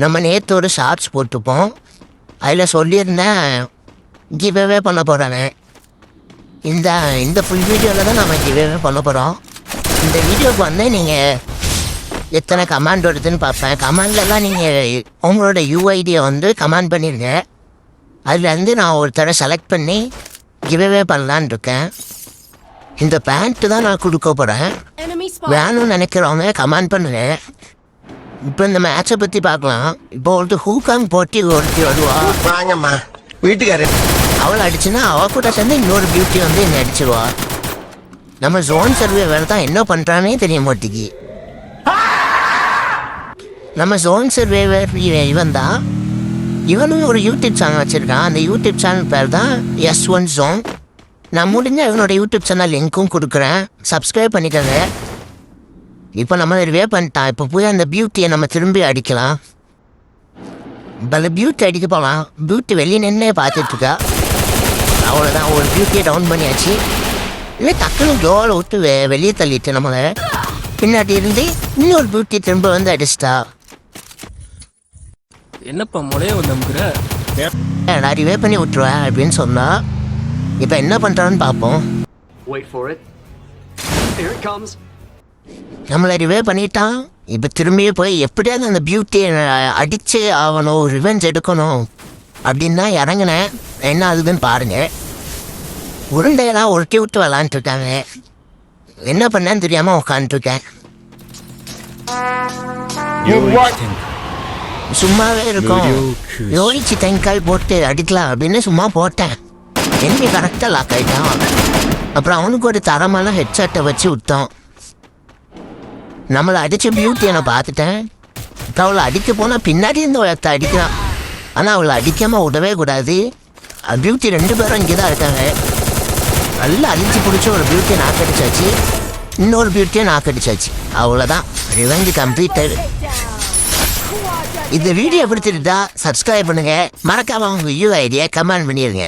நம்ம நேற்று ஒரு ஷார்ட்ஸ் போட்டுப்போம். அதில் சொல்லியிருந்தேன் கிவ்அவே பண்ண போகிறேன். இந்த இந்த ஃபுல் வீடியோவில் தான் நம்ம கிவ்அவே பண்ண போகிறோம். இந்த வீடியோவுக்கு வந்து நீங்கள் எத்தனை கமெண்ட் வருதுன்னு பார்ப்பேன். கமெண்ட்லலாம் நீங்கள் உங்களோட யூஐடியை வந்து கமெண்ட் பண்ணிடுங்க. அதுலேருந்து நான் ஒருத்தரை செலக்ட் பண்ணி கிவ்அவே பண்ணலான் இருக்கேன். இந்த பேண்ட்டு தான் நான் கொடுக்க போகிறேன். வேணும்னு நினைக்கிறவங்க கமெண்ட் பண்ணுவேன். இப்போ இந்த மேட்சை பற்றி பார்க்கலாம். இப்போ ஒரு ஹூகாங் போட்டி ஒருத்தி வருவா. வாங்கம்மா வீட்டுக்காரு. அவளை அடிச்சுன்னா அவள் கூட சேர்ந்து இன்னொரு பியூட்டி வந்து என்னை அடிச்சிருவா. நம்ம ஜோன் சர்வே வேறு தான் என்ன பண்ணுறானே தெரிய மாட்டேங்கி. நம்ம ஜோன் சர்வேவர் இவன் தான். இவனும் ஒரு யூடியூப் சேனல் வச்சுருக்கான். அந்த யூடியூப் சேனல் பேர் தான் S1 Zone. நான் முடிஞ்ச இவனோட யூடியூப் சேனல் லிங்க்கும் கொடுக்குறேன். சப்ஸ்கிரைப் பண்ணிக்கோங்க. இப்போ நம்ம ரிவே பண்ணிட்டான். இப்போ போய் அந்த பியூட்டியை நம்ம திரும்பி அடிக்கலாம். பல பியூட்டி அடிக்க போகலாம். பியூட்டி வெளியே நின்று பார்த்துட்ருக்கா. அவ்வளோதான், ஒரு பியூட்டியை டவுன் பண்ணியாச்சு. இல்லை டக்குன்னு ஜோலை விட்டு வெளியே தள்ளிட்டு நம்மளை பின்னாடி இருந்து இன்னொரு பியூட்டி திரும்ப வந்து அடிச்சிட்டா. என்னப்பா முளைய வந்துக்கிற? நான் ரிவே பண்ணி விட்டுருவேன் அப்படின்னு சொன்னா. இப்போ என்ன பண்ணுறான்னு பார்ப்போம். நம்மளை ரிவே பண்ணிட்டான். இப்போ திரும்பியே போய் எப்படியாவது அந்த பியூட்டியை அடித்து ஆகணும், ரிவெஞ்ச் எடுக்கணும் அப்படின்னா இறங்கினேன். என்ன ஆகுதுன்னு பாருங்க. உருண்டையெல்லாம் உருட்டி விட்டு விளாண்டுருக்காங்க. என்ன பண்ணேன்னு தெரியாமல் உட்காந்துருக்கேன். சும்மாவே இருக்கும். யோசிச்சு தேங்காய் போட்டு அடிக்கலாம் அப்படின்னு சும்மா போட்டேன். எங்கே கரெக்டாக லாக் ஆகிட்டான். அப்புறம் அவனுக்கு ஒரு தரமான ஹெட்செட்டை வச்சு விட்டோம். நம்மளை அடித்த பியூட்டியை நான் பார்த்துட்டேன். இப்போ அவளை அடிக்க போனால் பின்னாடி இருந்து ஒருத்த அடிக்கிறான். ஆனால் அவளை அடிக்காமல் விடவே கூடாது. பியூட்டி 2 பேரும் இங்கே தான் இருக்காங்க. நல்லா அழிச்சு பிடிச்சி ஒரு பியூட்டியை நாக்கடிச்சாச்சு. இன்னொரு பியூட்டியை நாக்கடிச்சாச்சு. அவ்வளோதான், ரிவெஞ்ச் கம்ப்ளீட்டட். இந்த வீடியோ பிடிச்சிருந்தா சப்ஸ்கிரைப் பண்ணுங்கள். மறக்காமல் உங்கள் யூஐடியை கமெண்ட் பண்ணிடுங்க.